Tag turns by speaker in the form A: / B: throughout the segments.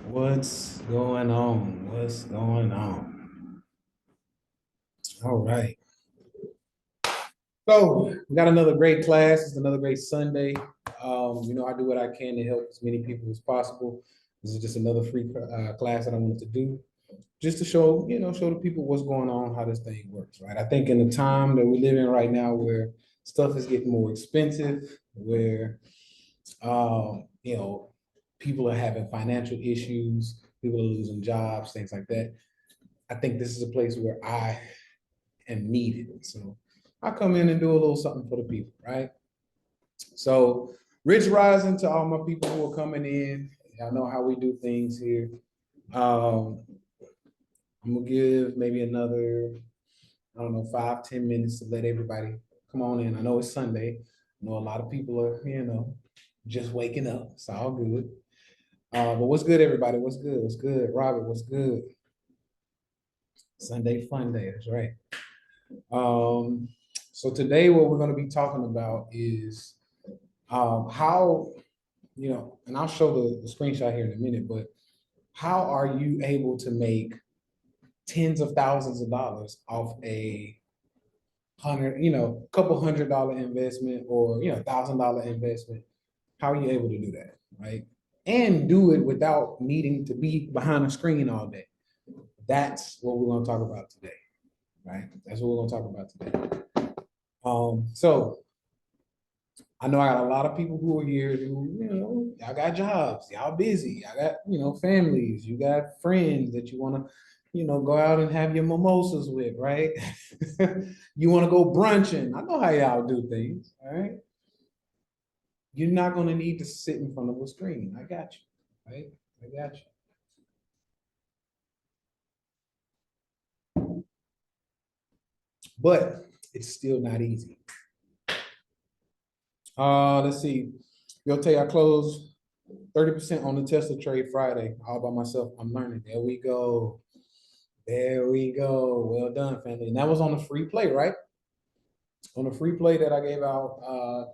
A: What's going on? What's going on? All right. So we got another great class. It's another great Sunday. I do what I can to help as many people as possible. This is just another free class that I wanted to do, just to show the people what's going on, how this thing works, right? I think in the time that we live in right now, where stuff is getting more expensive, where you know, people are having financial issues, people are losing jobs, things like that. I think this is a place where I am needed. So I come in and do a little something for the people, right? So Rich Rising to all my people who are coming in. Y'all know how we do things here. Um, I'm gonna give maybe another, I don't know, 5, 10 minutes to let everybody come on in. I know it's Sunday. I know a lot of people are, just waking up. It's all good. But what's good, everybody? What's good? What's good? Robert, what's good? Sunday fun day, that's right. Um, so today what we're going to be talking about is how, and I'll show the screenshot here in a minute, but how are you able to make tens of thousands of dollars off a couple $100 investment or, $1,000 investment? How are you able to do that, right? And do it without needing to be behind a screen all day. That's what we're going to talk about today, right? That's what we're going to talk about today. So I know I got a lot of people who are here who, y'all got jobs, y'all busy, y'all got, families, you got friends that you want to, go out and have your mimosas with, right? You want to go brunching. I know how y'all do things, all right? You're not going to need to sit in front of a screen. I got you, right? I got you. But it's still not easy. Let's see. You'll tell you I closed 30% on the Tesla trade Friday, all by myself. I'm learning. There we go. There we go. Well done, family. And that was on a free play, right? On a free play that I gave out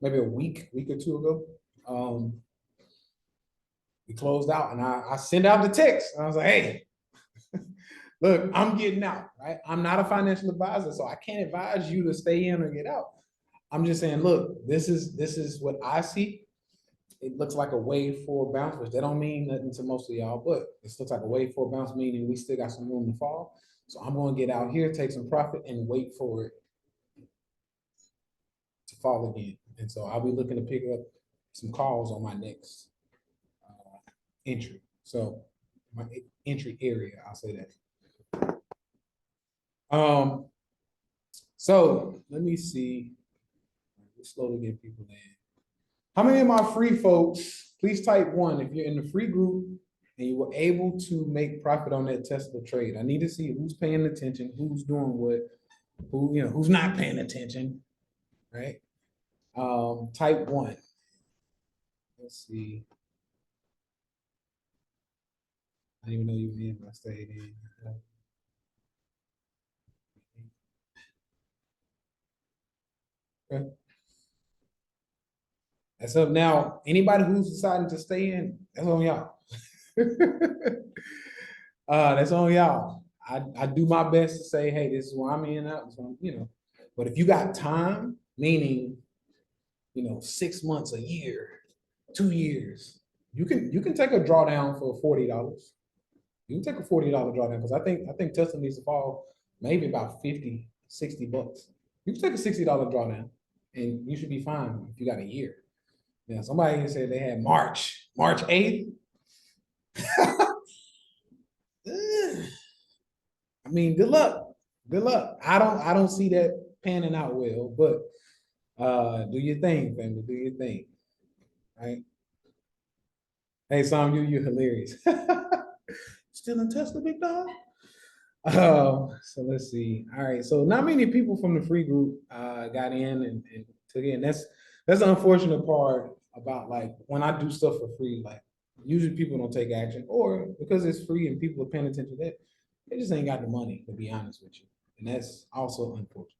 A: maybe a week or two ago. Um, we closed out and I sent out the text. I was like, hey, look, I'm getting out, right? I'm not a financial advisor, so I can't advise you to stay in or get out. I'm just saying, look, this is what I see. It looks like a wave forward bounce, which that don't mean nothing to most of y'all, but it looks like a wave forward bounce, meaning we still got some room to fall. So I'm going to get out here, take some profit, and wait for it to fall again. And so I'll be looking to pick up some calls on my next entry. So my entry area, I'll say that. Um, so let me see. We're slowly getting people in. How many of my free folks, please type one if you're in the free group and you were able to make profit on that Tesla trade. I need to see who's paying attention, who's doing what, who's not paying attention, right? Type one. Let's see. I didn't even know you were in, but I stayed in. Okay. That's up now. Anybody who's deciding to stay in, that's on y'all. That's on y'all. I do my best to say, hey, this is where I'm in out. But if you got time, meaning 6 months, a year, 2 years, you can take a drawdown for $40. You can take a $40 drawdown because I think Tesla needs to fall maybe about 50, $60. You can take a $60 drawdown and you should be fine if you got a year. Now, somebody said they had March 8th. I mean, good luck. Good luck. I don't see that panning out well, but do your thing, family. Do your thing. Right? Hey, Sam, you're hilarious. Still in Tesla, big dog? So let's see. All right. So not many people from the free group got in and took in. That's the unfortunate part about like when I do stuff for free, like usually people don't take action, or because it's free and people are paying attention to that, they just ain't got the money, to be honest with you. And that's also unfortunate.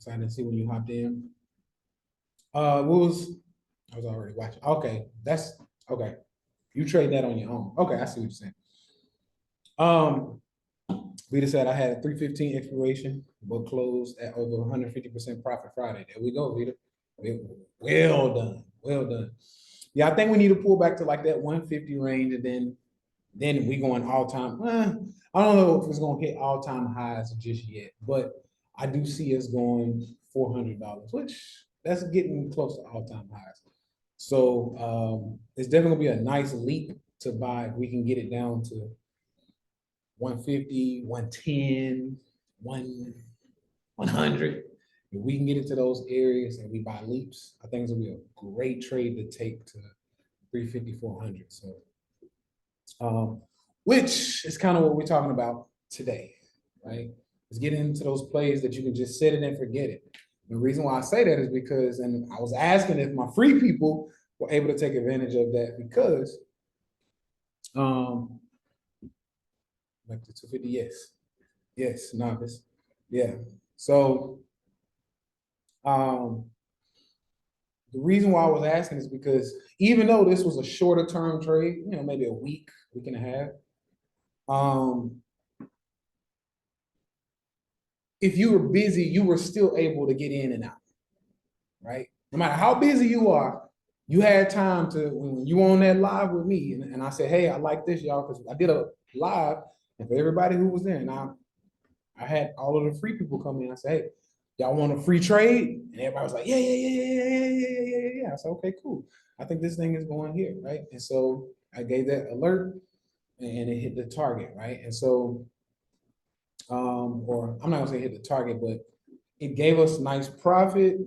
A: So I didn't see when you hopped in. I was already watching. Okay, that's okay. You trade that on your own. Okay, I see what you're saying. Um, Vita said I had a 315 expiration, but closed at over 150% profit Friday. There we go, Vita. Well done. Well done. Yeah, I think we need to pull back to like that 150 range, and then we going all time. I don't know if it's gonna hit all time highs just yet, but I do see us going $400, which that's getting close to all time highs. So it's definitely gonna be a nice leap to buy if we can get it down to 150, 110, 100. If we can get into those areas and we buy leaps, I think it's gonna be a great trade to take to 350, 400. So which is kind of what we're talking about today, right? Is getting into those plays that you can just set it and forget it. The reason why I say that is because, and I was asking if my free people were able to take advantage of that because, like the 250, yes, novice, yeah. So, the reason why I was asking is because even though this was a shorter term trade, maybe a week and a half, if you were busy, you were still able to get in and out, right? No matter how busy you are, you had time to, when you were on that live with me, and I said, hey, I like this, y'all, because I did a live, and for everybody who was there, and I had all of the free people come in. I said, hey, y'all want a free trade? And everybody was like, yeah, yeah, yeah, yeah, yeah, yeah, yeah, yeah, yeah, yeah. I said, okay, cool. I think this thing is going here, right? And so I gave that alert, and it hit the target, right? And so, or I'm not gonna say hit the target, but it gave us nice profit,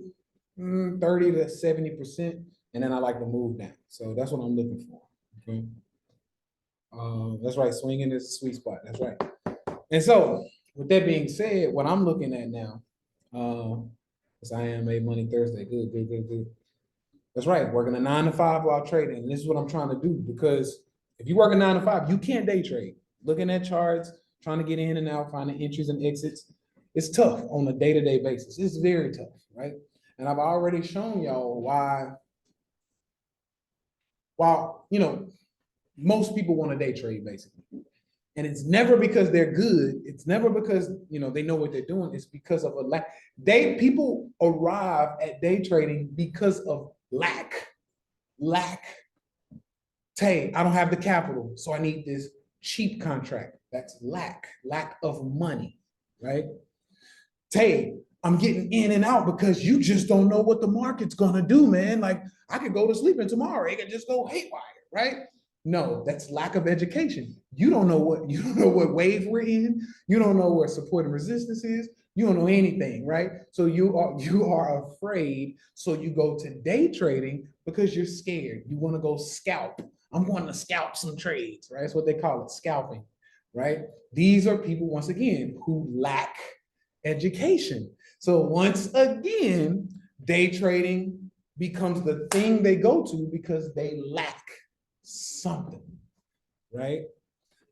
A: 30 to 70%, and then I like to move down. So that's what I'm looking for. Okay. That's right. Swinging is a sweet spot. That's right. And so, with that being said, what I'm looking at now, is I am made money Thursday. Good, good, good, good. That's right. Working a 9 to 5 while trading. And this is what I'm trying to do because if you work a 9 to 5, you can't day trade. Looking at charts, trying to get in and out, finding entries and exits. It's tough on a day-to-day basis. It's very tough, right? And I've already shown y'all why, most people want to day trade basically. And it's never because they're good. It's never because they know what they're doing. It's because of a lack. People arrive at day trading because of lack. Lack. Tay, I don't have the capital, so I need this cheap contract. That's lack. Lack of money, right? Tay, I'm getting in and out because you just don't know what the market's gonna do, man. Like I could go to sleep and tomorrow it could just go haywire, right? No, that's lack of education. You don't know what wave we're in. You don't know where support and resistance is. You don't know anything, right? So you are afraid. So you go to day trading because you're scared. You want to go scalp. I'm going to scalp some trades, right? That's what they call it, scalping, right? These are people, once again, who lack education. So once again, day trading becomes the thing they go to because they lack something, right?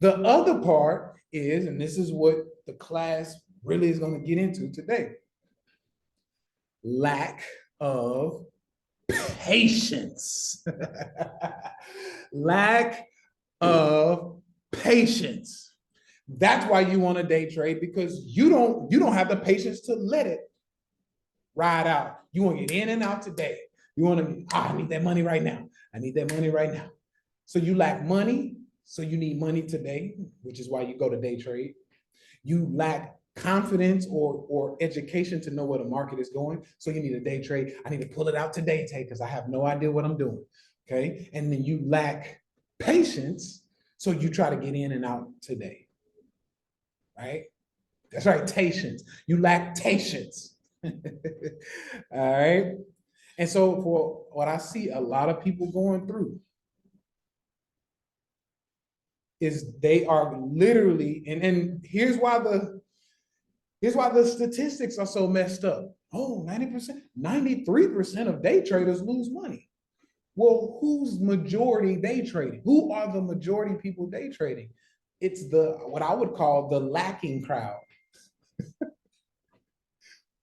A: The other part is, and this is what the class really is going to get into today, lack of patience. Lack of patience. That's why you want to day trade, because you don't have the patience to let it ride out. You want to get in and out today. You want to, I need that money right now. I need that money right now. So you lack money, so you need money today, which is why you go to day trade. You lack confidence or education to know where the market is going, so you need a day trade. I need to pull it out today, Tay, because I have no idea what I'm doing. Okay, and then you lack patience, so you try to get in and out today. Right? That's right, patience. You lack patience. All right. And so for what I see a lot of people going through is they are literally, and here's why the statistics are so messed up. Oh, 90%, 93% of day traders lose money. Well, who's majority day trading? Who are the majority people day trading? It's what I would call the lacking crowd.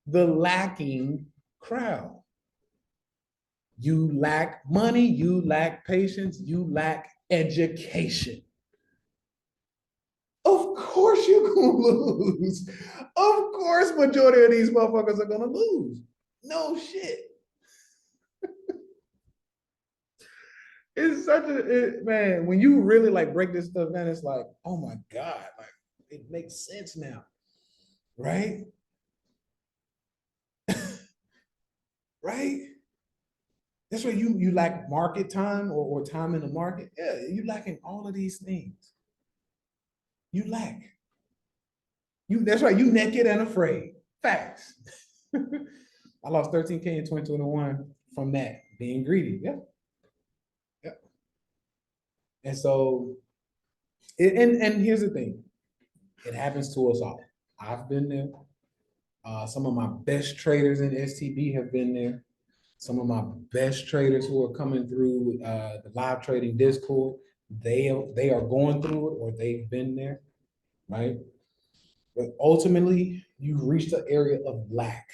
A: the lacking crowd. You lack money, you lack patience, you lack education. Of course you're gonna lose. Of course, majority of these motherfuckers are gonna lose. No shit. It's such man, when you really like break this stuff down, it's like, oh my God, like it makes sense now, right? Right? That's why you lack market time or time in the market. Yeah, you lacking all of these things. You lack. That's right, you naked and afraid. Facts. I lost 13K in 2021 from that being greedy. Yeah. Yeah. And so and here's the thing, it happens to us all. I've been there. Some of my best traders in STB have been there. Some of my best traders who are coming through the live trading Discord, they are going through it or they've been there, right? But ultimately, you've reached an area of lack.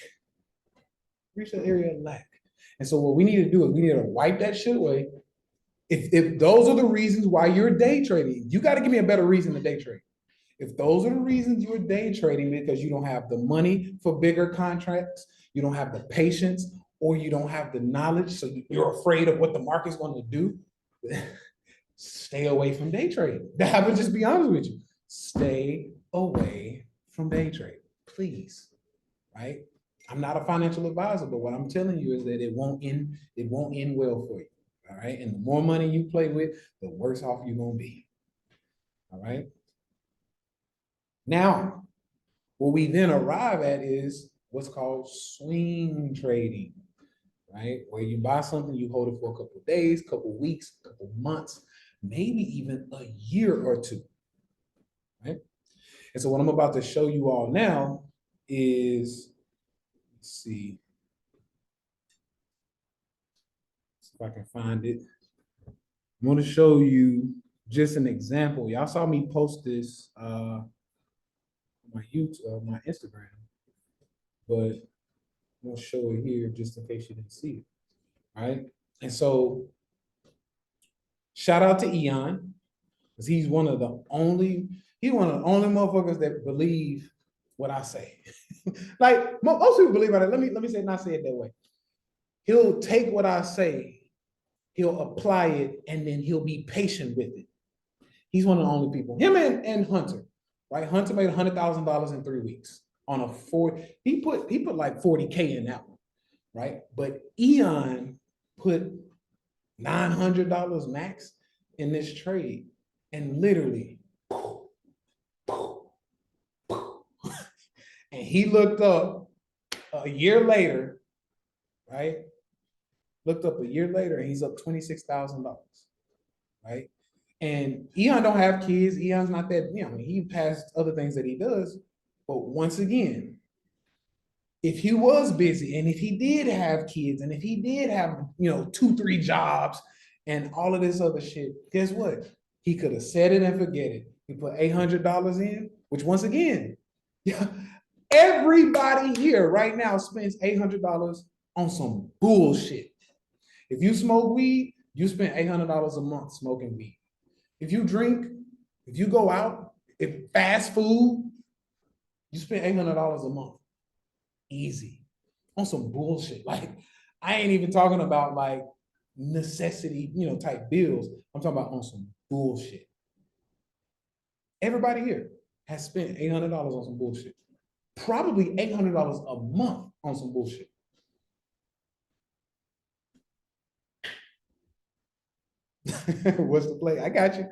A: Reached an area of lack. And so what we need to do is we need to wipe that shit away. If those are the reasons why you're day trading, you got to give me a better reason to day trade. If those are the reasons you're day trading because you don't have the money for bigger contracts, you don't have the patience, or you don't have the knowledge, so you're afraid of what the market's going to do, stay away from day trading. I would just be honest with you. Stay away from day trading, please. Right? I'm not a financial advisor, but what I'm telling you is that it won't end well for you. All right. And the more money you play with, the worse off you're gonna be. All right. Now, what we then arrive at is what's called swing trading, right? Where you buy something, you hold it for a couple of days, couple of weeks, couple of months, maybe even a year or two, right? And so what I'm about to show you all now is, let's see if I can find it. I'm going to show you just an example. Y'all saw me post this on my YouTube, my Instagram, but I'm going to show it here just in case you didn't see it. All right. And so shout out to Eon, because he's one of the only motherfuckers that believe what I say. Like most people believe about it. Let me say not say it that way. He'll take what I say, he'll apply it, and then he'll be patient with it. He's one of the only people. Him and Hunter, right? Hunter made $100,000 in 3 weeks on a he put like 40K in that one, right? But Eon put $900 max in this trade, and literally, and he looked up a year later, right? Looked up a year later, and he's up $26,000, right? And Eon don't have kids. Eon's not that, he has other things that he does. But once again, if he was busy and if he did have kids and if he did have, 2, 3 jobs and all of this other shit, guess what? He could have said it and forget it. He put $800 in, which once again, everybody here right now spends $800 on some bullshit. If you smoke weed, you spend $800 a month smoking weed. If you drink, if you go out, if fast food, you spend $800 a month. Easy. On some bullshit. Like, I ain't even talking about like necessity, type bills. I'm talking about on some bullshit. Everybody here has spent $800 on some bullshit. Probably $800 a month on some bullshit. What's the play? I got you.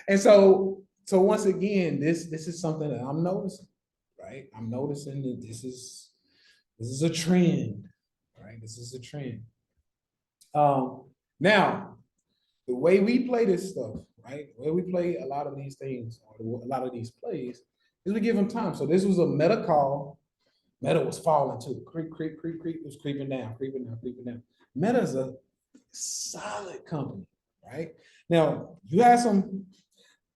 A: And so once again, this is something that I'm noticing, right? I'm noticing that this is a trend, right? This is a trend. Now, the way we play this stuff, right? The way we play a lot of these things, or a lot of these plays, is we give them time. So this was a meta call. Meta was falling too. Creep. It was creeping down. Meta is a solid company, right? Now, you have some,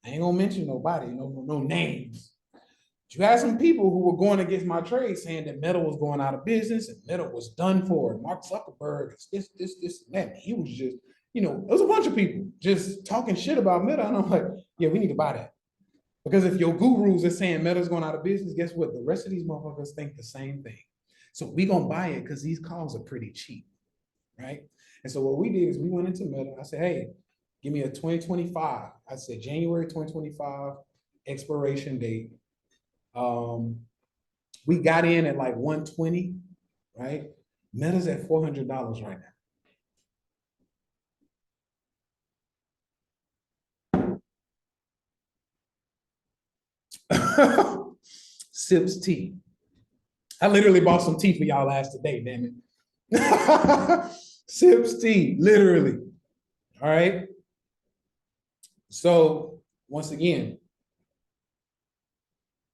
A: I ain't gonna mention nobody, no names, You had some people who were going against my trade saying that Meta was going out of business and Meta was done for. And Mark Zuckerberg is this, and that. He was just, there was a bunch of people just talking shit about Meta. And I'm like, yeah, we need to buy that. Because if your gurus are saying Meta's going out of business, guess what? The rest of these motherfuckers think the same thing. So we gonna buy it because these calls are pretty cheap, right? And so what we did is we went into Meta. I said, hey, give me a 2025. I said January 2025 expiration date. We got in at like 120, right? Meta's at $400 right now. Sips tea. I literally bought some tea for y'all last today, damn it. Sips tea, literally. All right. So once again,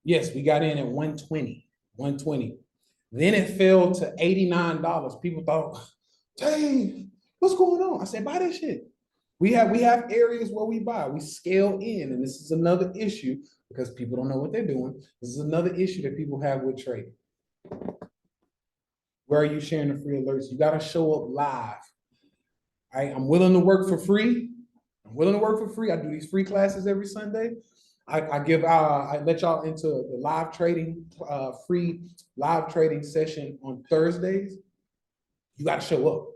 A: yes, we got in at 120, 120. Then it fell to $89. People thought, dang, what's going on? I said, buy that shit. We have areas where we buy, we scale in, and this is another issue because people don't know what they're doing. This is another issue that people have with trading. Where are you sharing the free alerts? You got to show up live. All right, I'm willing to work for free. I do these free classes every Sunday. I let y'all into the live trading, free live trading session on Thursdays. You got to show up,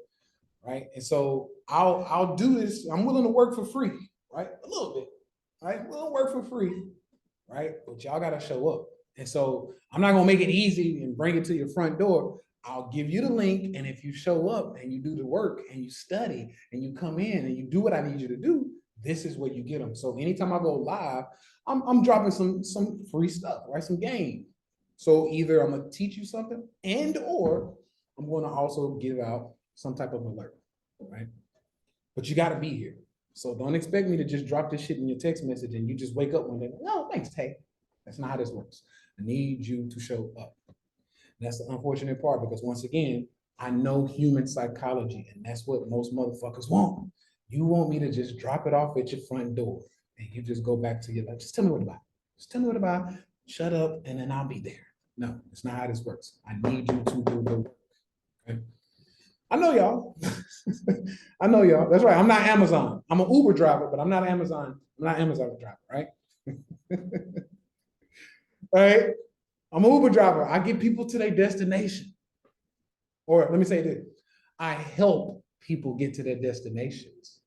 A: right? And so I'll do this. I'm willing to work for free, right? A little bit, right? We'll work for free, right? But y'all got to show up. And so I'm not gonna make it easy and bring it to your front door. I'll give you the link, and if you show up and you do the work and you study and you come in and you do what I need you to do, this is where you get them. So anytime I go live, I'm dropping some free stuff, right? Some game. So either I'm gonna teach you something, and or I'm gonna also give out some type of alert, right? But you got to be here. So don't expect me to just drop this shit in your text message and you just wake up one day. No, thanks, Tay. That's not how this works. I need you to show up. That's the unfortunate part because once again, I know human psychology, and that's what most motherfuckers want. You want me to just drop it off at your front door and you just go back to your life. Just tell me what to buy. Just tell me what to buy. Shut up, and then I'll be there. No, it's not how this works. I need you to do the work. Okay? I know y'all. I know y'all. That's right. I'm not Amazon. I'm an Uber driver, but I'm not Amazon. I'm not Amazon driver, right? Right? I'm an Uber driver. I get people to their destination. Or let me say this. I help people get to their destinations.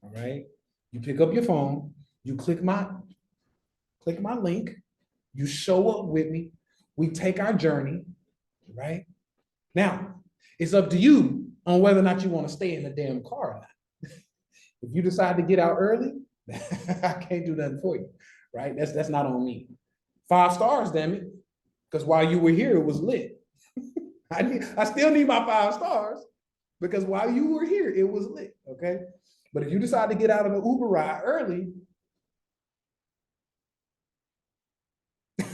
A: All right. You pick up your phone, you click my link, you show up with me, we take our journey, right? Now, it's up to you on whether or not you want to stay in the damn car or not. If you decide to get out early, I can't do nothing for you, right? That's not on me. 5 stars, damn it. Because while you were here, it was lit. I still need my 5 stars because while you were here, it was lit, okay? But if you decide to get out of the Uber ride early, that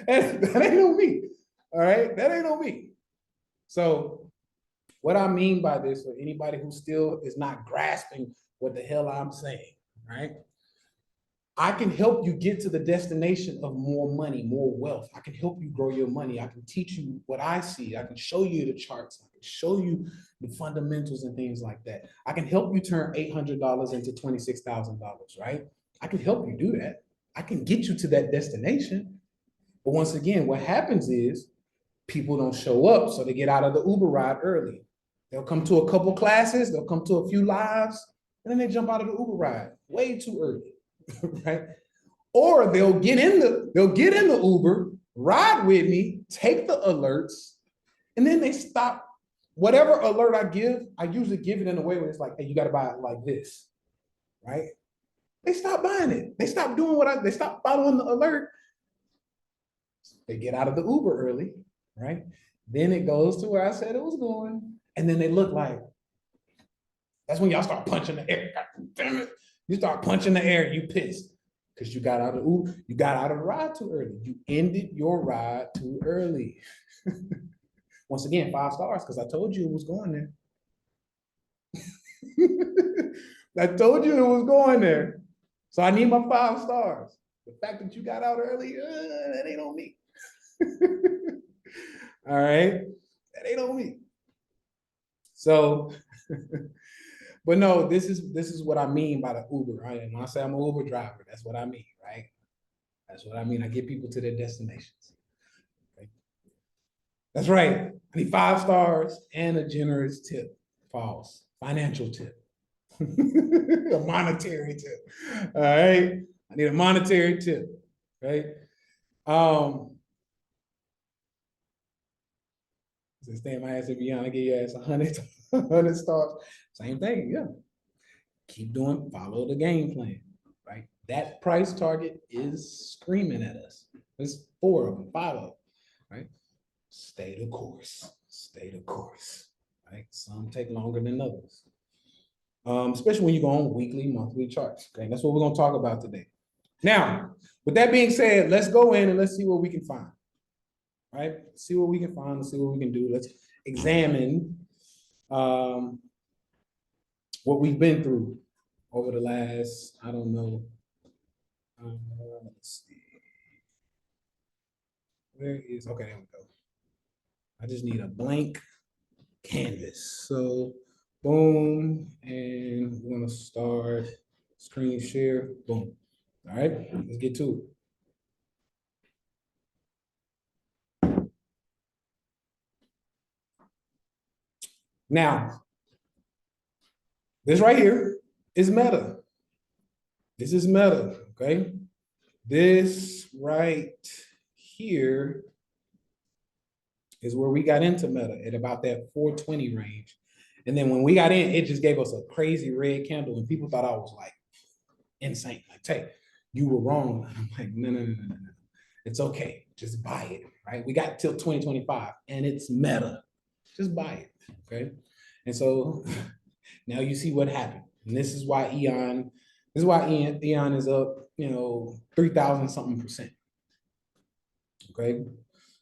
A: ain't on me, all right? That ain't on me. So what I mean by this, for anybody who still is not grasping what the hell I'm saying, right? I can help you get to the destination of more money, more wealth. I can help you grow your money. I can teach you what I see. I can show you the charts. I can show you the fundamentals and things like that. I can help you turn $800 into $26,000, right? I can help you do that. I can get you to that destination. But once again, what happens is people don't show up, so they get out of the Uber ride early. They'll come to a couple classes, they'll come to a few lives, and then they jump out of the Uber ride way too early. Right? Or they'll get in the Uber, ride with me, take the alerts, and then they stop. Whatever alert I give, I usually give it in a way where it's like, hey, you got to buy it like this, right? They stop buying it. They stop doing they stop following the alert. They get out of the Uber early, right? Then it goes to where I said it was going, and then they look like. That's when y'all start punching the air. God damn it. You start punching the air, you pissed. Because you got out of the ride too early. You ended your ride too early. Once again, 5 stars, because I told you it was going there. I told you it was going there. So I need my 5 stars. The fact that you got out early, that ain't on me. All right, that ain't on me. So, but no, this is what I mean by the Uber. Right? When I say I'm an Uber driver, that's what I mean, right? That's what I mean. I get people to their destinations. Okay? That's right. I need 5 stars and a generous tip. False. Financial tip. A monetary tip. All right. I need a monetary tip. Right. Since then my ass if Beyond, I give your ass 100 stars. Same thing. Yeah. Keep doing, follow the game plan. Right. That price target is screaming at us. There's 4 of them, 5 of them. Right. Stay the course. Stay the course. Right. Some take longer than others. Especially when you go on weekly, monthly charts. Okay, that's what we're gonna talk about today. Now, with that being said, let's go in and let's see what we can find. Right? See what we can find. Let's see what we can do. Let's examine what we've been through over the last, I don't know. Let's see. Where is, okay, there we go. I just need a blank canvas. So boom, and we're gonna start screen share, boom. All right, let's get to it. Now, this right here is Meta. This is Meta, okay? This right here is where we got into Meta at about that 420 range. And then when we got in, it just gave us a crazy red candle and people thought I was like insane. Like, Tay, you were wrong. And I'm like, no. It's okay. Just buy it, right? We got till 2025 and it's Meta. Just buy it, okay? And so now you see what happened. And this is why Eon is up, 3,000 something percent. Okay.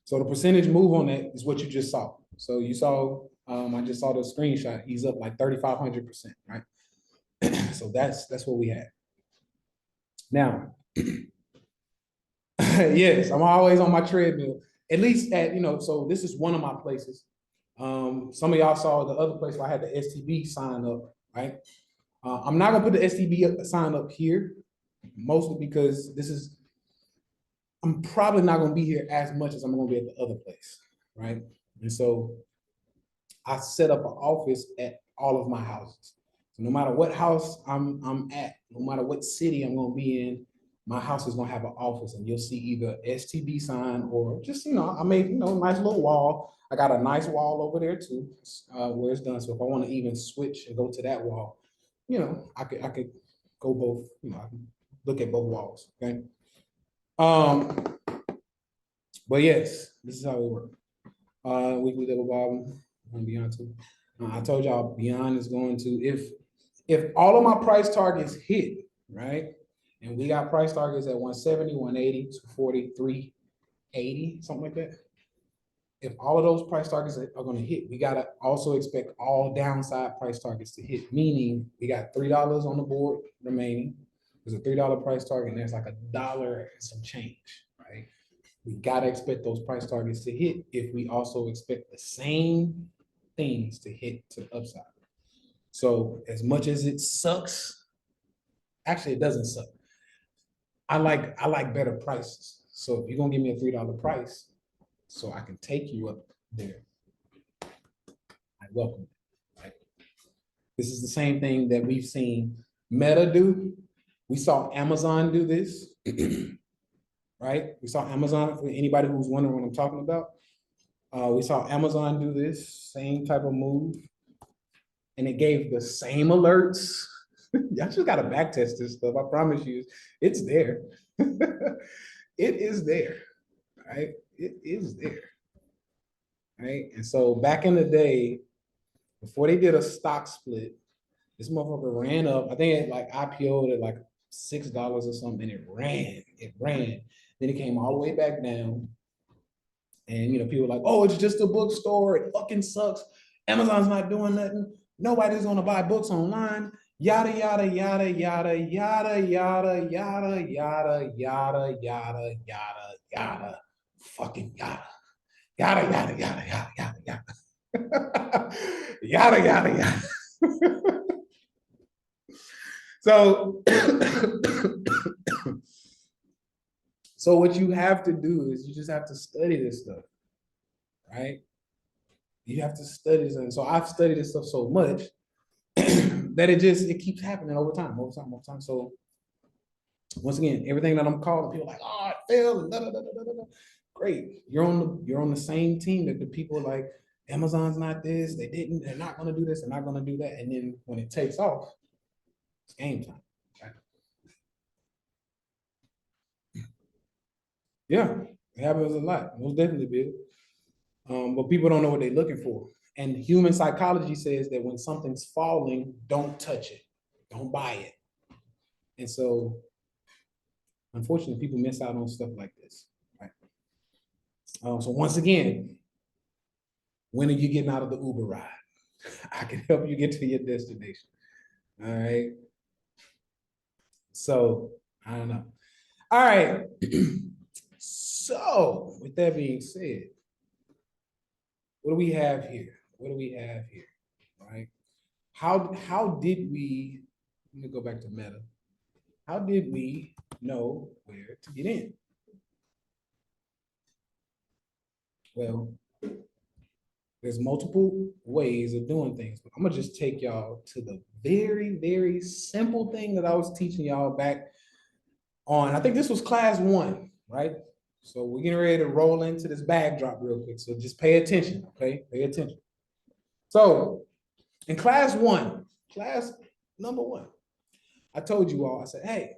A: So the percentage move on that is what you just saw. So you saw, I just saw the screenshot. He's up like 3,500%, right? So that's what we had. Now, yes, I'm always on my treadmill. At least at, so this is one of my places. Some of y'all saw the other place where I had the STB sign up, right? I'm not gonna put the STB sign up here, mostly because I'm probably not gonna be here as much as I'm gonna be at the other place, right? And so I set up an office at all of my houses. So no matter what house I'm at, no matter what city I'm gonna be in, my house is gonna have an office, and you'll see either STB sign or just I made nice little wall. I got a nice wall over there too, where it's done. So if I want to even switch and go to that wall, I could go both. I can look at both walls. Okay. But yes, this is how it works. Weekly double bottom on Beyond too. I told y'all Beyond is going to, if all of my price targets hit, right? And we got price targets at 170, 180, 240, 380, something like that. If all of those price targets are going to hit, we got to also expect all downside price targets to hit, meaning we got $3 on the board remaining. There's a $3 price target, and there's like $1 and some change, right? We got to expect those price targets to hit if we also expect the same things to hit to the upside. So as much as it sucks, actually it doesn't suck. I like better prices. So if you're gonna give me a $3 price, so I can take you up there, I welcome it. Right? This is the same thing that we've seen Meta do. We saw Amazon do this, right? We saw Amazon, for anybody who's wondering what I'm talking about. We saw Amazon do this same type of move, and it gave the same alerts. Y'all just gotta back test this stuff. I promise you, it's there. It is there, right? It is there, right? And so back in the day, before they did a stock split, this motherfucker ran up. I think it like IPO'd at like $6 or something. It ran. Then it came all the way back down. And people were like, oh, it's just a bookstore. It fucking sucks. Amazon's not doing nothing. Nobody's gonna buy books online. Yada, yada, yada, yada, yada, yada, yada, yada, yada, yada, yada, yada, fucking yada. Yada, yada, yada, yada, yada, yada. Yada, yada, yada. So, so what you have to do is you just have to study this stuff, right? You have to study this. And so I've studied this stuff so much that it keeps happening over time, over time, over time. So once again, everything that I'm calling, people are like, oh, it failed, and da, da, da, da, da, da. Great. You're on the same team that the people are like, Amazon's not this, they're not gonna do this, they're not gonna do that. And then when it takes off, it's game time. Right? Yeah, it happens a lot. Most definitely, Bill. But people don't know what they're looking for. And human psychology says that when something's falling, don't touch it, don't buy it. And so, unfortunately, people miss out on stuff like this. Right? So once again, when are you getting out of the Uber ride? I can help you get to your destination. All right. So I don't know. All right. So with that being said, what do we have here? What do we have here? All right. How did we, let me go back to meta. How did we know where to get in? Well, there's multiple ways of doing things, but I'm gonna just take y'all to the very, very simple thing that I was teaching y'all back on, I think this was class 1, right? So we're getting ready to roll into this bag drop real quick. So just pay attention, okay? Pay attention. So in class 1, class number 1, I told you all, I said, hey,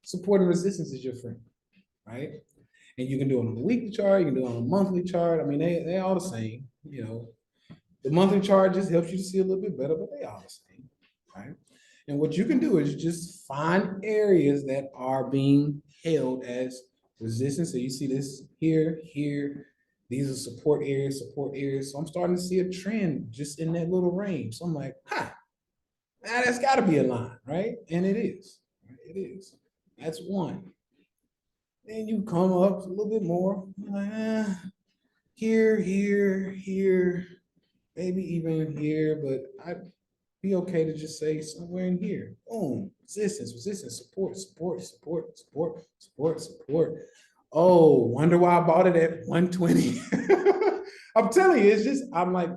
A: support and resistance is your friend, right? And you can do it on a weekly chart, you can do it on a monthly chart. I mean, they all the same, you know. The monthly chart just helps you to see a little bit better, but they all the same, right? And what you can do is just find areas that are being held as resistance. So you see this here, here. These are support areas, support areas. So I'm starting to see a trend just in that little range. So I'm like, huh, now that's got to be a line, right? And it is. It is. That's one. Then you come up a little bit more. You're like, here, here, here, maybe even here, but I'd be okay to just say somewhere in here. Boom, resistance, resistance, support, support, support, support, support, support. Oh, wonder why I bought it at 120. I'm telling you, it's just, I'm like,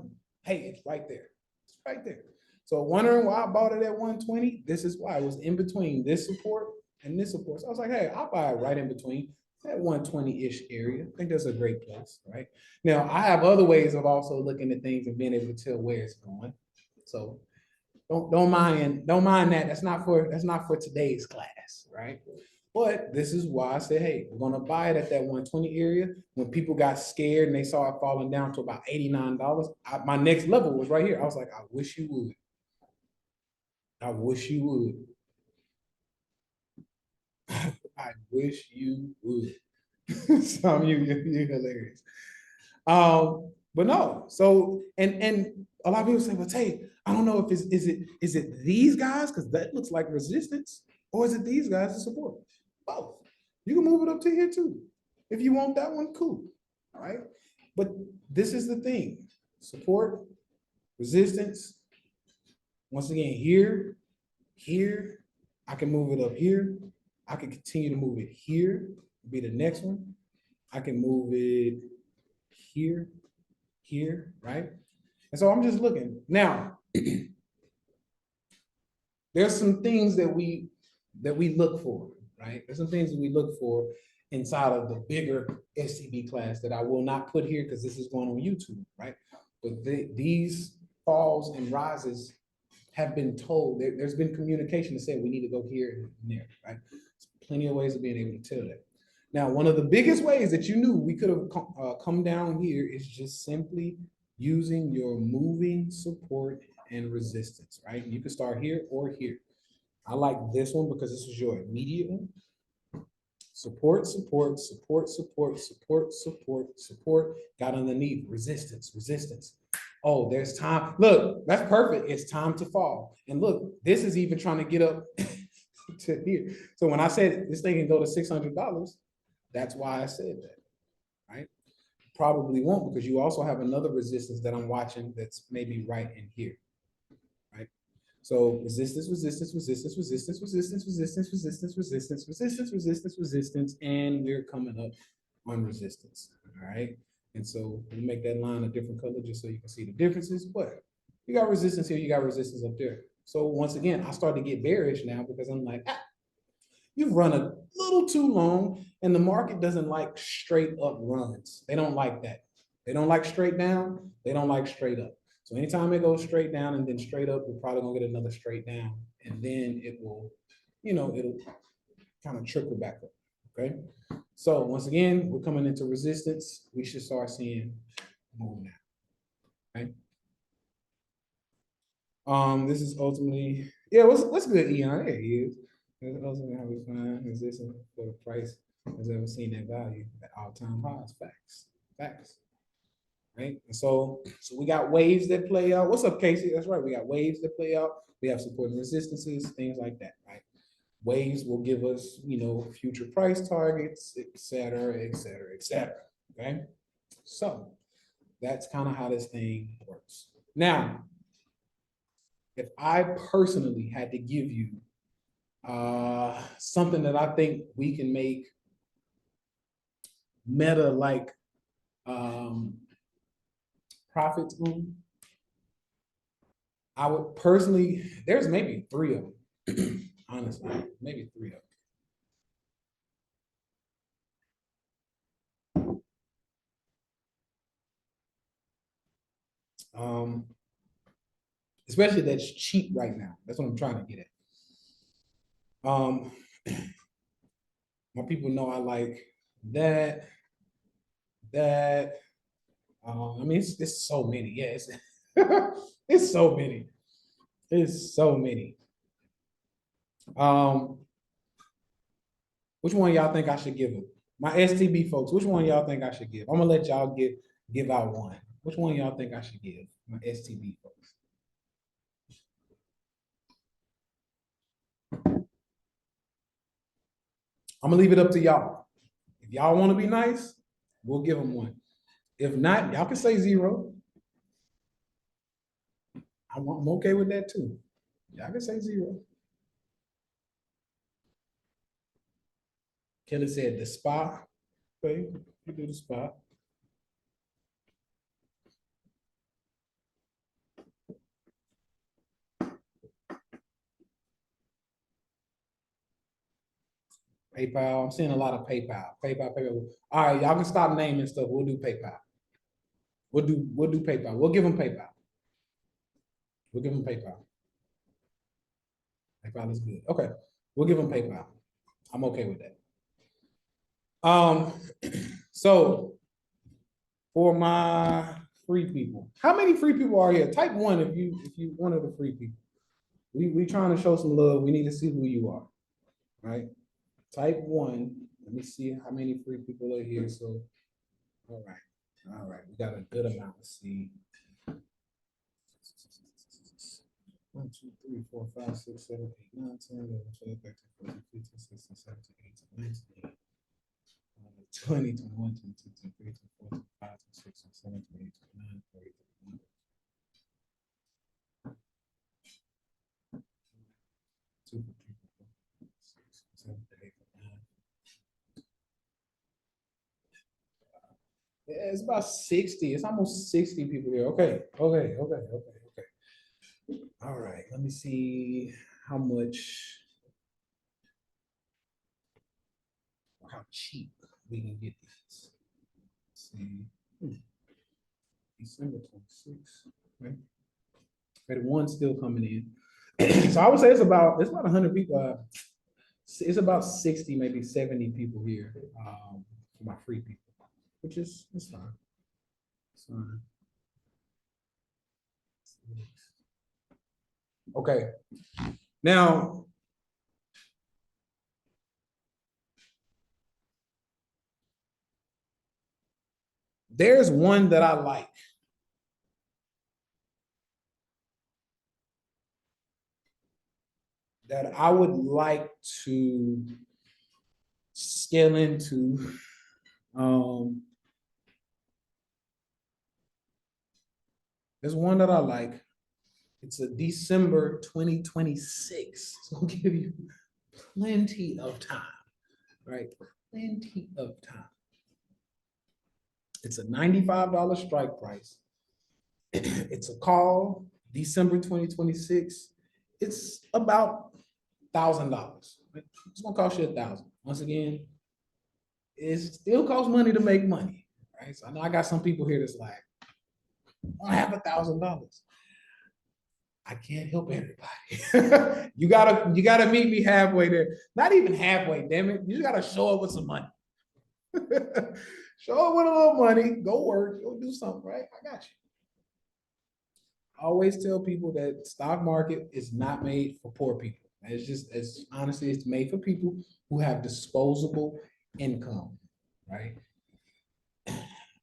A: hey, it's right there. It's right there. So wondering why I bought it at 120, this is why. It was in between this support and this support. So I was like, hey, I'll buy it right in between that 120-ish area. I think that's a great place, right? Now, I have other ways of also looking at things and being able to tell where it's going. So don't mind that. That's not for today's class, right? But this is why I said, hey, we're gonna buy it at that 120 area. When people got scared and they saw it falling down to about $89, my next level was right here. I was like, I wish you would. I wish you would. I wish you would. Some of you're hilarious. But no. So and a lot of people say, well, Tay, I don't know if is it these guys because that looks like resistance, or is it these guys to support? Both. You can move it up to here too. If you want that one, cool. All right. But this is the thing: support, resistance. Once again, here, here. I can move it up here. I can continue to move it here. Be the next one. I can move it here, here, right? And so I'm just looking. Now, there's some things that we look for, right? There's some things that we look for inside of the bigger SCB class that I will not put here because this is going on YouTube, right? But these falls and rises have been told. There's been communication to say we need to go here and there, right? There's plenty of ways of being able to tell that. Now, one of the biggest ways that you knew we could have come down here is just simply using your moving support and resistance, right? You can start here or here. I like this one because this is your immediate one. Support, support, support, support, support, support, support. Got underneath resistance, resistance. Oh, there's time. Look, that's perfect. It's time to fall. And look, this is even trying to get up to here. So when I said this thing can go to $600, that's why I said that, right? Probably won't, because you also have another resistance that I'm watching that's maybe right in here, right? So resistance, resistance, resistance, resistance, resistance, resistance, resistance, resistance, resistance, resistance, resistance, and we're coming up on resistance, all right? And so we make that line a different color just so you can see the differences, but you got resistance here, you got resistance up there. So once again, I start to get bearish now because I'm like, you've run a little too long, and the market doesn't like straight up runs. They don't like that. They don't like straight down. They don't like straight up. So anytime it goes straight down and then straight up, we're probably gonna get another straight down, and then it will, it'll kind of trickle back up. Okay. So once again, we're coming into resistance. We should start seeing move now. Okay. This is ultimately, yeah, what's good, Eon? There he is. This is ultimately how we find resistance for the price has ever seen that value at all-time highs. Facts. Facts. Right. And so we got waves that play out. What's up, Casey? That's right. We got waves that play out. We have support and resistances, things like that, right? Waves will give us, future price targets, et cetera, et cetera, et cetera. Okay. So that's kind of how this thing works. Now, if I personally had to give you something that I think we can make meta like profits on, I would personally, there's maybe three of them, honestly, maybe three of them. Especially that's cheap right now. That's what I'm trying to get at. My people know I like that, that. I mean, it's so many. Yeah, it's, it's so many. It's so many. Um, which one y'all think I should give them? My STB folks, which one y'all think I should give? I'm gonna let y'all give out one. Which one y'all think I should give? My STB folks. I'm gonna leave it up to y'all. If y'all want to be nice, we'll give them one. If not, y'all can say zero. I'm okay with that too. Y'all can say zero. Kelly said the spa. Okay, you do the spa. PayPal. I'm seeing a lot of PayPal. PayPal. All right, y'all can stop naming stuff. We'll do PayPal. We'll do PayPal. We'll give them PayPal. We'll give them PayPal. PayPal is good. Okay, we'll give them PayPal. I'm okay with that. So for my free people, how many free people are here? Type one if you one of the free people. We trying to show some love. We need to see who you are, right? Type one. Let me see how many free people are here. So, all right, we got a good amount. Let's see. 1, 2, 3, 4, 5, 6, 7, 8, 9, 10, 11, 12, 13, 14, 15, 16, 17, 18, 19, 20, 21, 22, 23, 24, 25, 26, 27, 28, 29, 30, 31. 2, 3, 4, 6, 7, 8, 9. Yeah, it's about 60. It's almost 60 people here. Okay. All right. Let me see how much, how cheap we can get these. Let's see. December 26th. Okay. Okay, the one's still coming in. So I would say it's about 100 people. It's about 60, maybe 70 people here for my free people, which is it's fine. It's fine. Okay. Now, there's one that I like. that I would like to scale into. There's one that I like. It's a December 2026. It's gonna give you plenty of time, right? Plenty of time. It's a $95 strike price. It's a call, December 2026. It's about $1,000. It's gonna cost you $1,000. Once again, it still costs money to make money, right? So I know I got some people here that's like, I have $1,000. I can't help everybody. you gotta meet me halfway there. Not even halfway, damn it. You just gotta show up with some money. Show up with a little money, go work, go do something, right? I got you. I always tell people that stock market is not made for poor people. It's just, it's honestly, it's made for people who have disposable income, right?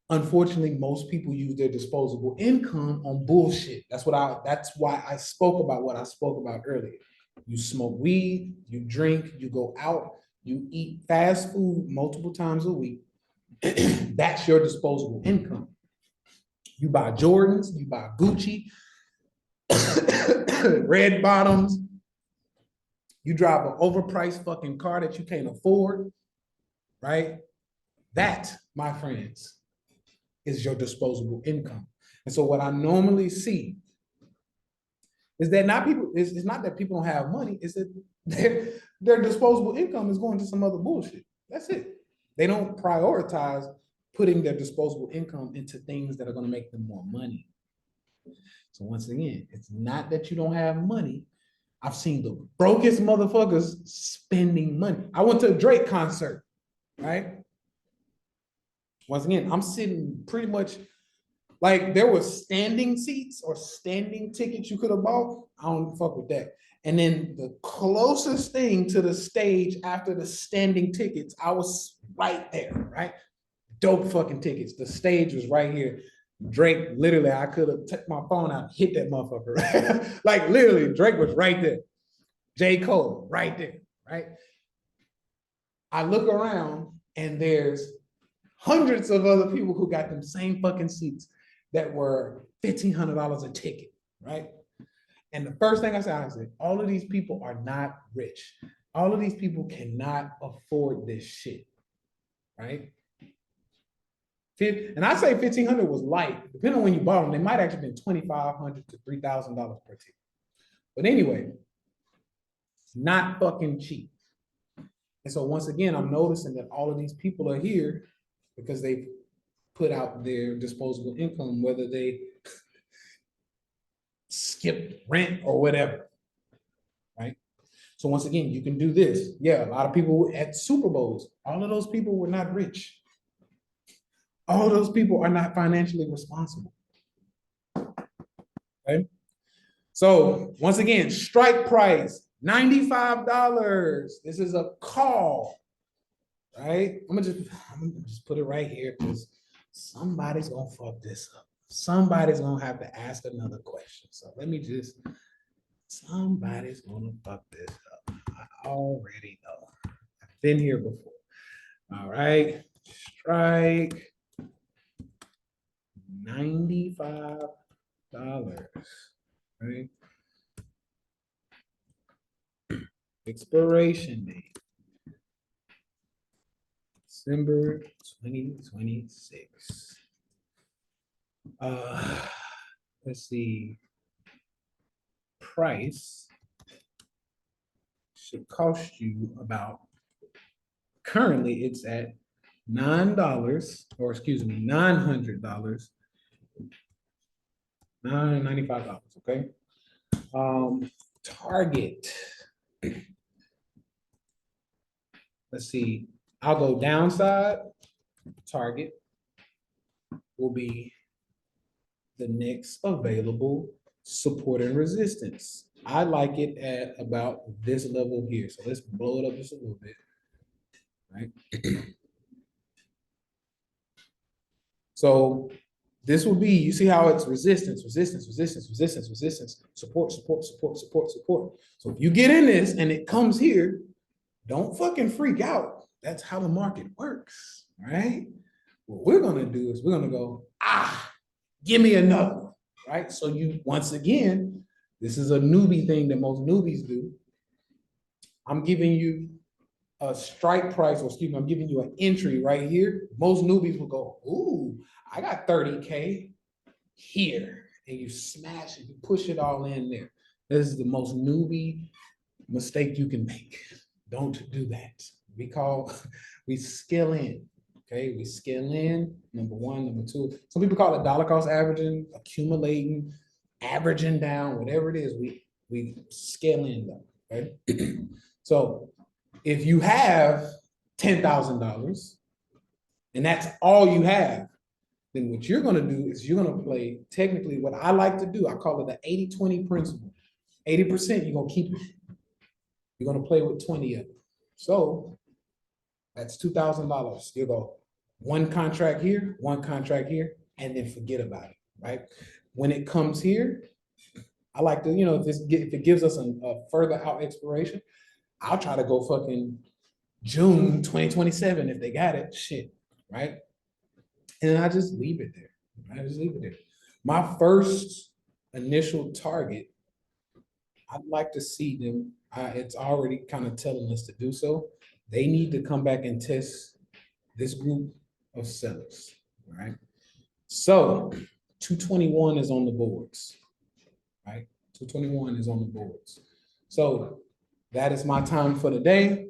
A: Unfortunately, most people use their disposable income on bullshit. That's why I spoke about what I spoke about earlier. You smoke weed, you drink, you go out, you eat fast food multiple times a week. That's your disposable income. You buy Jordans, you buy Gucci, red bottoms. You drive an overpriced fucking car that you can't afford, right? That, my friends, is your disposable income. And so what I normally see is that it's not that people don't have money, it's that their disposable income is going to some other bullshit. That's it. They don't prioritize putting their disposable income into things that are going to make them more money. So once again, it's not that you don't have money. I've seen the brokest motherfuckers spending money. I went to a Drake concert, right? Once again, I'm sitting pretty much like there were standing seats or standing tickets you could have bought. I don't fuck with that. And then the closest thing to the stage after the standing tickets, I was right there, right? Dope fucking tickets. The stage was right here. Drake, literally, I could have took my phone out and hit that motherfucker. Right? Like literally, Drake was right there. J. Cole, right there, right? I look around and there's hundreds of other people who got them same fucking seats that were $1,500 a ticket, right? And the first thing I said, all of these people are not rich. All of these people cannot afford this shit, right? And I say 1,500 was light. Depending on when you bought them, they might actually been $2,500 to $3,000 per ticket. But anyway, not fucking cheap. And so once again, I'm noticing that all of these people are here because they put out their disposable income, whether they skipped rent or whatever, right? So once again, you can do this. Yeah, a lot of people at Super Bowls, all of those people were not rich. All of those people are not financially responsible. Okay. So once again, strike price, $95. This is a call, right? I'm gonna just put it right here because somebody's gonna fuck this up. Somebody's gonna have to ask another question. So let me just, somebody's gonna fuck this up. I already know. I've been here before. All right, strike $95, right? Expiration date, December 2026. Let's see. Price should cost you about, currently it's at $9, or excuse me, $900, $995, okay? Target. Let's see, I'll go downside. Target will be the next available support and resistance. I like it at about this level here. So let's blow it up just a little bit, right? So This will be, you see how it's resistance, resistance, resistance, resistance, resistance, support, support, support, support, support. So if you get in this and it comes here, don't fucking freak out. That's how the market works, right? What we're gonna do is we're gonna go, give me another one, right? So you, once again, this is a newbie thing that most newbies do. I'm giving you a strike price, or excuse me, I'm giving you an entry right here. Most newbies will go, ooh, I got 30K here. And you smash it, you push it all in there. This is the most newbie mistake you can make. Don't do that. We scale in. Okay, we scale in, number one, number two. Some people call it dollar cost averaging, accumulating, averaging down, whatever it is, we scale in though. Okay. So if you have $10,000 and that's all you have, then what you're gonna do is you're gonna play technically what I like to do. I call it the 80-20 principle. 80% you're gonna keep it. You're gonna play with 20 of it. So that's $2,000. You'll go one contract here, and then forget about it, right? When it comes here, I like to, if it gives us a further out expiration, I'll try to go fucking June 2027 if they got it, shit, right? And I just leave it there. I just leave it there. My first initial target, I'd like to see them. It's already kind of telling us to do so. They need to come back and test this group of sellers, right? So 221 is on the boards, right? 221 is on the boards. So that is my time for the day.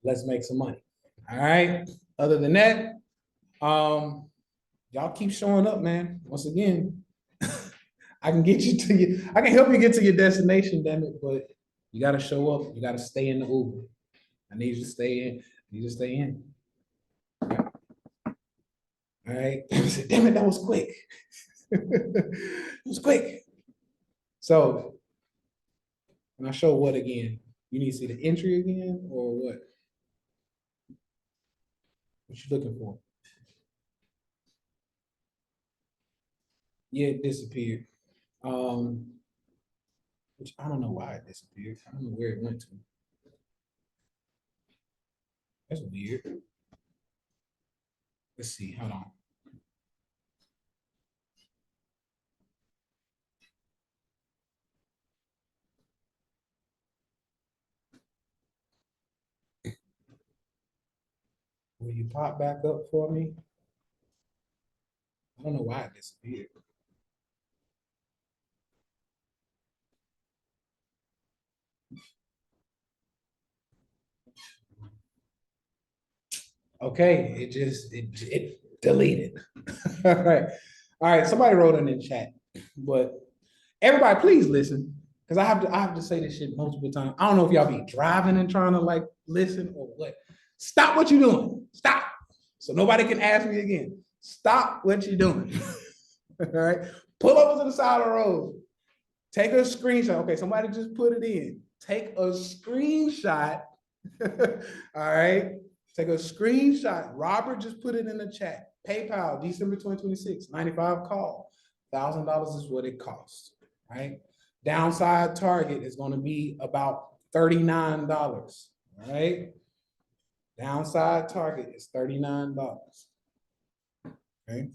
A: Let's make some money. All right. Other than that, y'all keep showing up, man. Once again, I can help you get to your destination, damn it, but you gotta show up. You gotta stay in the Uber. I need you to stay in. You just stay in. All right. Damn it, that was quick. It was quick. So, and I show what again? You need to see the entry again, or what? What you looking for? Yeah, it disappeared. Which I don't know why it disappeared. I don't know where it went to. That's weird. Let's see. Hold on. Will you pop back up for me? I don't know why it disappeared. Okay, it deleted. All right. All right. Somebody wrote it in chat, but everybody, please listen. Because I have to say this shit multiple times. I don't know if y'all be driving and trying to like listen or what. Stop what you're doing. Stop. So nobody can ask me again. Stop what you're doing. All right. Pull over to the side of the road. Take a screenshot. Okay, somebody just put it in. Take a screenshot. All right. Take a screenshot. Robert just put it in the chat. PayPal, December 2026, 95 call. $1,000 is what it costs. Right. Downside target is going to be about $39. Right. Downside target is $39. Okay.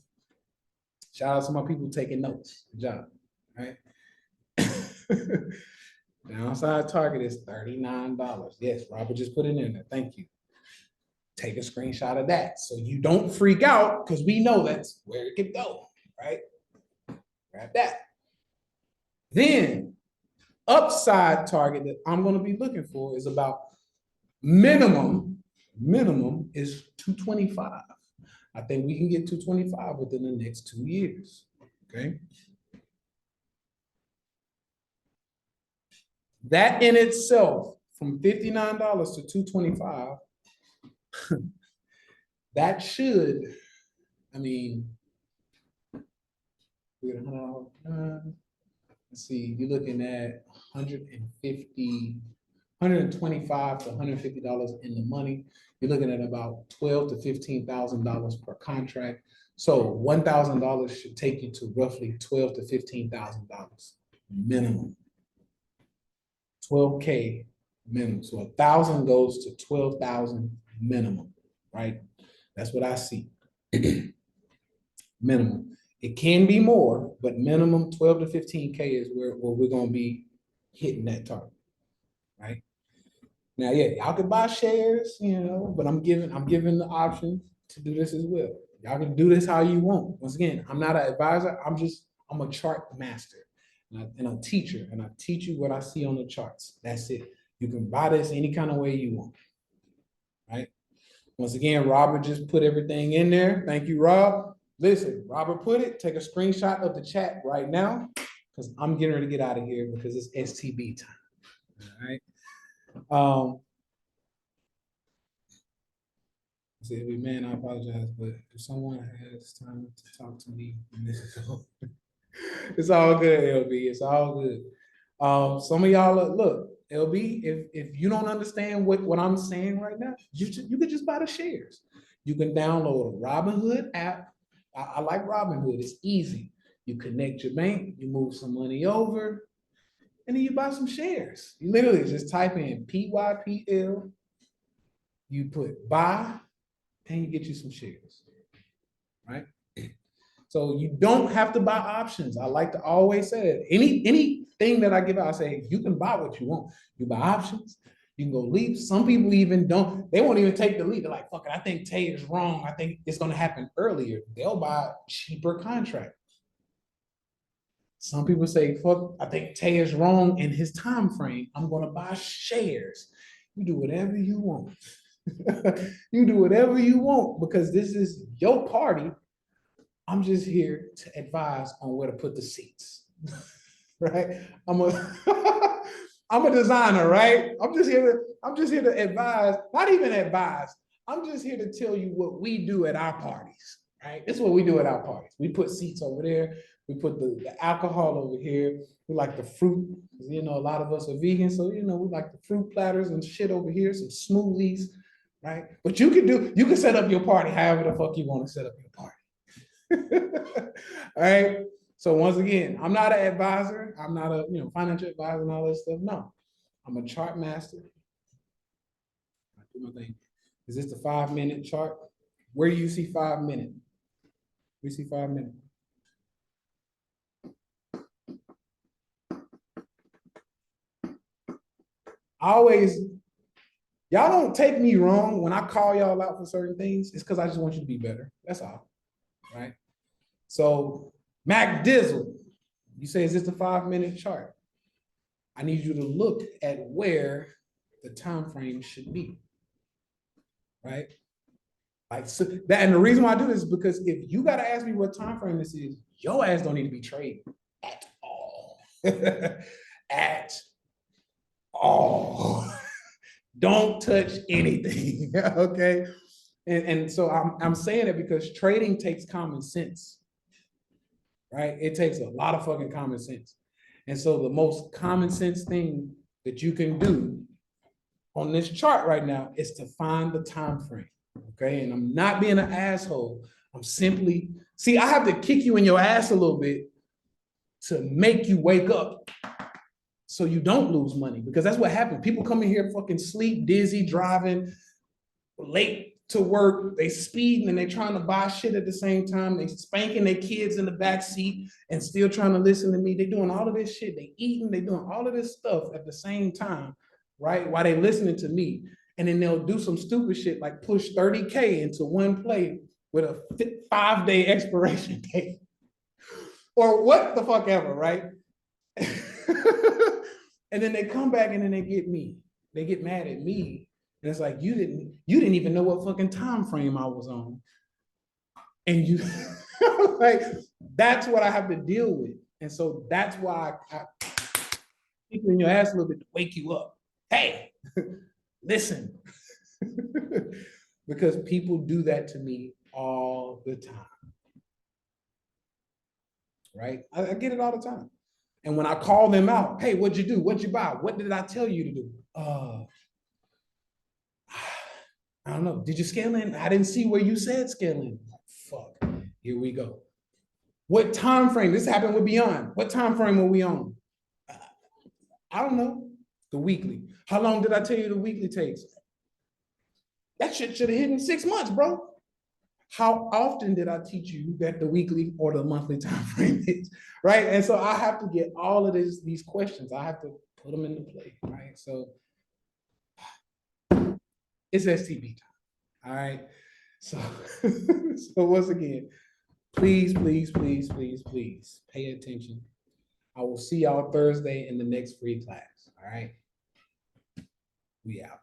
A: Shout out to my people taking notes. Good job. Right. Downside target is $39. Yes, Robert just put it in there. Thank you. Take a screenshot of that so you don't freak out because we know that's where it could go, right? Grab that. Then upside target that I'm going to be looking for is about minimum is 225. I think we can get 225 within the next 2 years, okay? That in itself, from $59 to 225, that should, I mean, let's see, you're looking at 150, 125 to $150 in the money. You're looking at about $12,000 to $15,000 per contract. So $1,000 should take you to roughly $12,000 to $15,000 minimum. 12K minimum. So 1,000 goes to 12,000 minimum, right? That's what I see. Minimum. It can be more, but minimum 12 to 15K is where we're gonna be hitting that target, right? Now, yeah, y'all can buy shares, but I'm giving the option to do this as well. Y'all can do this how you want. Once again, I'm not an advisor. I'm a chart master and a teacher, and I teach you what I see on the charts. That's it. You can buy this any kind of way you want, right? Once again, Robert just put everything in there. Thank you, Rob. Listen, Robert put it. Take a screenshot of the chat right now because I'm getting ready to get out of here because it's STB time. All right. Man, I apologize, but if someone has time to talk to me, and this is all, it's all good, LB. It's all good. Some of y'all look, LB, if you don't understand what I'm saying right now, you could just buy the shares. You can download a Robinhood app. I like Robinhood. It's easy. You connect your bank, you move some money over, and then you buy some shares. You literally just type in PYPL, you put buy, and you get you some shares, right? So you don't have to buy options. I like to always say that. Anything that I give out, I say, you can buy what you want. You buy options, you can go leap. Some people even don't, they won't even take the leap. They're like, fuck it, I think Tay is wrong. I think it's gonna happen earlier. They'll buy cheaper contracts. Some people say, fuck, I think Tay is wrong in his time frame. I'm gonna buy shares. You do whatever you want. You do whatever you want because this is your party. I'm just here to advise on where to put the seats, right? I'm a designer, right? I'm just here to advise, not even advise. I'm just here to tell you what we do at our parties, right? This is what we do at our parties. We put seats over there. We put the alcohol over here. We like the fruit. A lot of us are vegan, so we like the fruit platters and shit over here, some smoothies, right? But you can set up your party however the fuck you want to set up your party. All right. So once again, I'm not an advisor. I'm not a financial advisor and all that stuff. No, I'm a chart master. I do my thing. Is this the 5-minute chart? Where do you see 5 minutes? We see 5 minutes. Y'all don't take me wrong when I call y'all out for certain things. It's because I just want you to be better. That's all. Right? So, Mac Dizzle, you say, is this a 5-minute chart? I need you to look at where the time frame should be. Right? Like so that, and the reason why I do this is because if you gotta ask me what time frame this is, your ass don't need to be trading at all. At all. Don't touch anything. Okay. And so I'm saying it because trading takes common sense, right? It takes a lot of fucking common sense. And so the most common sense thing that you can do on this chart right now is to find the time frame, okay? And I'm not being an asshole. I'm simply, I have to kick you in your ass a little bit to make you wake up so you don't lose money, because that's what happens. People come in here fucking sleep, dizzy, driving, late to work, they speeding and they trying to buy shit at the same time. They spanking their kids in the back seat and still trying to listen to me. They doing all of this shit. They eating, they doing all of this stuff at the same time, right? While they listening to me. And then they'll do some stupid shit like push 30K into one play with a 5-day expiration date. Or what the fuck ever, right? And then they come back and then they get me. They get mad at me. And it's like, you didn't even know what fucking time frame I was on. And you like, that's what I have to deal with. And so that's why I kick you in your ass a little bit to wake you up. Hey, listen. Because people do that to me all the time. Right? I get it all the time. And when I call them out, hey, what'd you do? What'd you buy? What did I tell you to do? I don't know. Did you scale in? I didn't see where you said scale in. Fuck. Here we go. What time frame? This happened with Beyond. What time frame are we on? I don't know. The weekly. How long did I tell you the weekly takes? That shit should have hit in 6 months, bro. How often did I teach you that the weekly or the monthly time frame is? Right. And so I have to get all of these questions. I have to put them into play. Right. So it's STB time. All right. So, so once again, please, please, please, please, please pay attention. I will see y'all Thursday in the next free class. All right. We out.